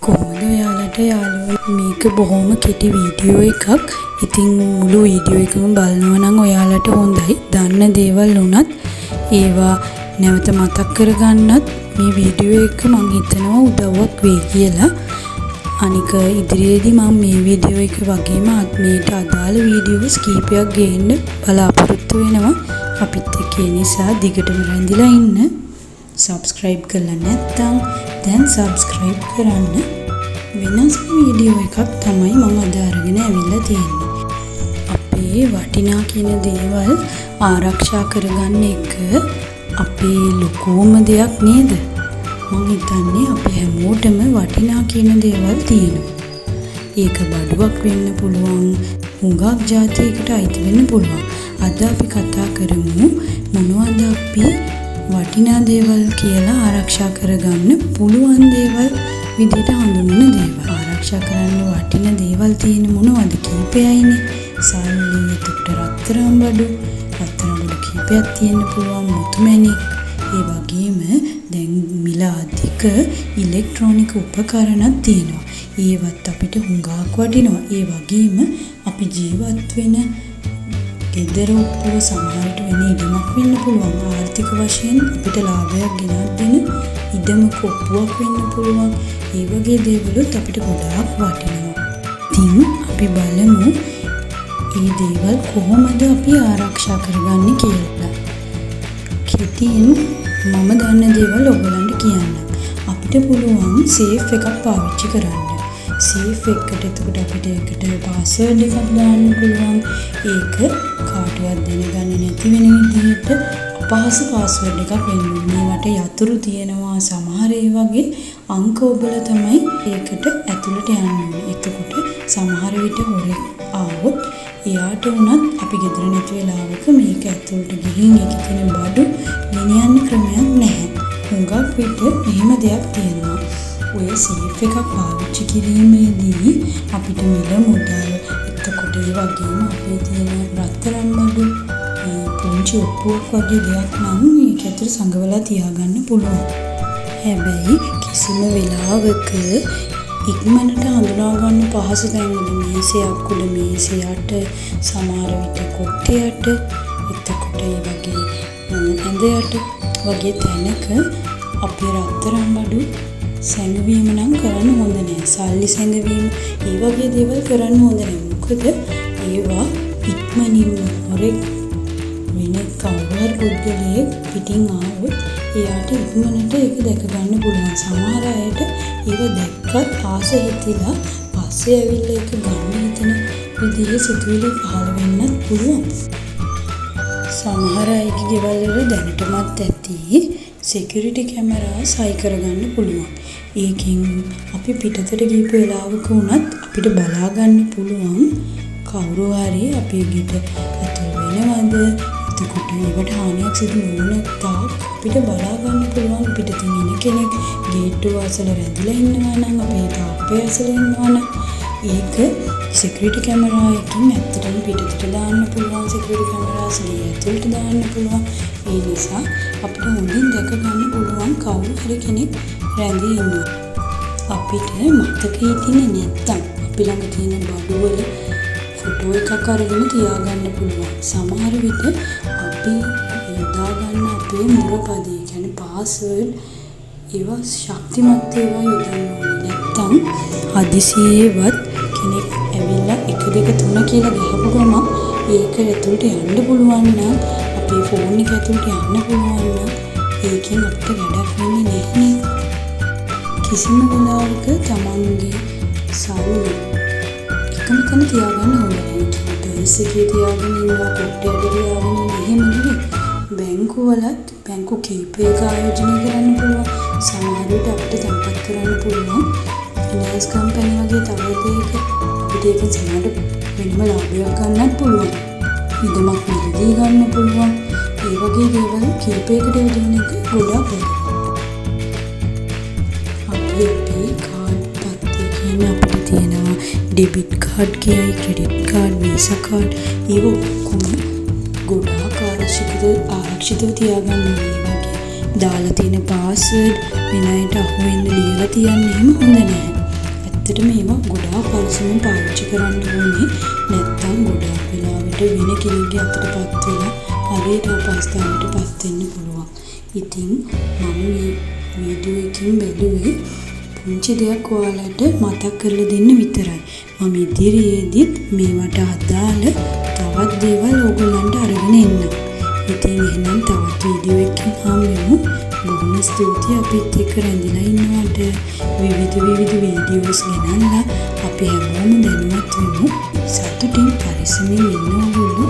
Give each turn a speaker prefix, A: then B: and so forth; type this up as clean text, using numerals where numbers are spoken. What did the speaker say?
A: කොහොමද ඔයාලට යාළුවෝ මේක බොහොම කෙටි වීඩියෝ එකක්. ඉතින් මුළු වීඩියෝ එකම බලනවා නම් ඔයාලට හොඳයි. දන්න දේවල් උනත් ඒවා නැවත මතක් කරගන්නත් මේ වීඩියෝ එක මම හිතනවා උදව්වක් වෙයි කියලා. අනික ඉදිරියේදී මම මේ වීඩියෝ එක වගේම මේට අදාළ වීඩියෝස් කීපයක් ගේන්න බලාපොරොත්තු වෙනවා. අපිත් එක්ක ඒ නිසා දිගටම රැඳිලා ඉන්න. සබ්ස්ක්‍රයිබ් කරලා නැත්නම් දැන් සබ්ස්ක්‍රයිබ් කරන්න. වෙනස්ම වීඩියෝ එකක් තමයි මම අද අරගෙන ඇවිල්ලා තියෙන්නේ. අපේ වටිනා කියන දේවල් ආරක්ෂා කරගන්න එක අපේ ලොකුම දෙයක් නේද? මම හිතන්නේ අපේ හැමෝටම වටිනා කියන දේවල් තියෙනවා. ඒක බඩුවක් වෙන්න පුළුවන්, හුඟක් જાතියකට අයිති වෙන්න පුළුවන්. අද අපි කතා කරමු මොනවද අපි වටිනා දේවල් කියලා ආරක්ෂා කරගන්න පුළුවන් දේවල් විදිහට හඳුන්වන දේවල්. ආරක්ෂා කරන්න වටින දේවල් තියෙන මොනවද? කීපයයිනේ. සල්ලි, එතකොට රත්තරන් බඩු කීපයක් තියෙන්න පුළුවන්, මුතුමැණික්. ඒ වගේම දැන් මිල අධික ඉලෙක්ට්‍රොනික උපකරණත් තියෙනවා. ඒවත් අපිට හුඟක් වටිනවා. ඒ වගේම අපි ජීවත් වෙන ගෙදර ඔප්පුව සමහරට වෙන ඉඩමක් වෙන්න පුළුවන්. ආර්ථික වශයෙන් අපිට ලාභයක් ගෙනත් දෙන ඉඩමක ඔප්පුවක් වෙන්න පුළුවන්. ඒ වගේ දේවලුත් අපිට ගොඩාක් වටිනවා. ඉතින් අපි බලමු මේ දේවල් කොහොමද අපි ආරක්ෂා කරගන්නේ කියලා. කෙටියෙන් මම දන්න දේවල් ඔයගලන්ට කියන්න. අපිට පුළුවන් සේෆ් එකක් පාවිච්චි කරන්න. සේෆ් එකට එතකොට අපිට ඒකට පාස්වර්ඩ් එකක් දාන්න පුළුවන්. ඒක කාටවත් දැනගන්නේ නැති වෙන විදිහට අපහසු පාස්වර්ඩ් එකක් වෙන්න ඕනේ. මේවට යතුරු තියෙනවා. සමහර ඒ වගේ අංක ඔබලා තමයි ඒකට ඇතුළට යන්න ඕනේ. එතකොට සමහර විට හොරෙක් ආවොත් එයාට උනත් අපි ගෙදර නැති වෙලාවක මේක ඇතුළට ගිහින් ඒකේ තියෙන බඩු ගෙනියන්න ක්‍රමයක් නැහැ. හුඟක් විට එහෙම දෙයක් තියෙනවා. ඔය සේෆ් එකක් පාවිච්චි කිරීමේදී අපිට මිල මුදල්, එතකොට ඒ වගේම අපේ තියෙන රත්තරන් බඩු, පුංචි ඔප්පුවක් වගේ දෙයක් නම් මේක ඇතුළේ සංගවලා තියාගන්න පුළුවන්. හැබැයි කිසිම වෙලාවක ඉක්මනට හඳුනා ගන්න පහසු තැන්වල මේසයක් උඩ, මේසය යට, සමහර විට කොට්ටේ යට, එතකොට ඒ වගේ ඇඳ යට වගේ තැනක අපේ රත්තරන් බඩු සැඟවීම නම් කරන්න හොඳ නැහැ. සල්ලි සැඟවීම, ඒ වගේ දේවල් කරන්න හොඳ නැහැ. මොකද ඒවා ඉක්මනින්ම හොරෙක් වෙන කවුරු පුද්ගලයෙක් පිටින් ආවොත් එයාට ඉක්මනට ඒක දැක ගන්න පුළුවන්. සමහර අයට ඒව දැක්කත් ආස හිතිලා පස්සේ ඇවිල්ලා ඒක ගන්න හිතන විදිහේ සිතුවිලි පහළ වෙන්නත් පුළුවන්. සමහර අයගේ ගෙවල් වල දැනටමත් ඇති සිකියුරිටි කැමරාස් හයි කරගන්න පුළුවන්. ඒකෙන් අපි පිටතට ගිහපු වෙලාවක වුණත් අපිට බලා ගන්න පුළුවන් කවුරු හරි අපේ ගෙට ඇතුල් වෙනවද. එතකොට ඒවට හානියක් සිදු නොවන තාක් අපිට බලා ගන්න පුළුවන්. පිටින් එන කෙනෙක් ගේට්ටුව අසල රැඳිලා ඉන්නවා නම්, අපේ තාප්පේ අසල ඉන්නවා නම් ඒක සිකියුරිටි කැමරා එකකින් ඇත්තටම පිටතට දාන්න පුළුවන්. සිකියුරිටි කැමරාස් ගේ ඇතුළට දාන්න පුළුවන්. ඒ නිසා අපිට හොඳින් දැක ගන්න පුළුවන් කවුරු හරි කෙනෙක් රැඳී ඉන්නවා. අපිට මතක හිටින්නේ නැත්තම් අපි ළඟ තියෙන බඩුවල ෆොටෝ එකක් අරගෙන තියාගන්න පුළුවන්. සමහර විට අපි යොදා ගන්න අපේ මුරපදේ, කියන්නේ පාස්වර්ඩ්, ඒවා ශක්තිමත් ඒවා යොදන්න ඕනේ. නැත්තම් හදිසියේවත් කෙනෙක් ඇවිල්ලා 1 2 3 කියලා ගහපු ගමන් ඒක ඇතුළට යන්න පුළුවන් නම්, අපේ ෆෝන් එක ඇතුළට යන්න පුළුවන් නම් ඒකෙන් අපිට වැඩක් වෙන්නේ නැහැ. කිසිම වෙලාවක තමන්ගේ සල්ලි එකම තැන තියාගන්න හොඳ නැහැ. පර්ස් එකේ තියාගෙන ඉන්නවා, කොට්ටේ තියාගෙන ඉන්න එහෙම නෙවෙයි. බැංකුවලත් බැංකු කීපයක ආයෝජනය කරන්න පුළුවන්. සමහර විට අපිට තැන්පත් කරන්න පුළුවන්. ෆිනෑන්ස් කම්පැනි වගේ තව දෙයක අපිට ඒකෙන් සමහරට වෙනම ලාභයක් ගන්නත් පුළුවන්. ඉඩමක් මිලදී ගන්න පුළුවන්. ඒ වගේ දේවල් කීපයකට යොදවන එක ගොඩාක් වැදගත්. අපේ කාඩ් පත්‍රය කියන්නේ අපිට තියෙනවා ඩෙබිට් කාඩ් කියයි, ක්‍රෙඩිට් කාඩ්, වීසා කාඩ්. ඒක ඔක්කොම ගොඩාක් ආරක්ෂිතව තියාගන්න ඕනේ. වගේ දාලා තියෙන පාස්වර්ඩ් වෙන අයට අහු වෙන්න ලියලා තියන්න එහෙම හොඳ නැහැ. පරිස්සමෙන් පාවිච්චි කරන්න ඕනේ. නැත්තම් ගොඩාක් වෙලාවට වෙන කෙනෙක්ගේ අතටපත් වෙලා හරියට අපහසුතාවයටපත් වෙන්න පුළුවන්. ඉතින් මම මේ වීඩියෝ එකකින් බැලුවේ පුංචි දෙයක් ඔයාලට මතක් කරලා දෙන්න විතරයි. මම ඉදිරියේදීත් මේවට අදාළ තවත් දේවල් ඕගොල්ලන්ට අරගෙන එන්නම්. ඉතින් එහෙනම් තවත් වීඩියෝ එකකින් හම්බෙමු. බොහොම ස්තුතියි අපිත් එක්ක රැඳිලා ඉන්නවට. විවිධ වීඩියෝස් ගෙනල්ලා අපි හැමෝම දැනුවත් වෙමු. සතුටින් පරිස්සමින් ඉන්න ඕගොල්ලෝ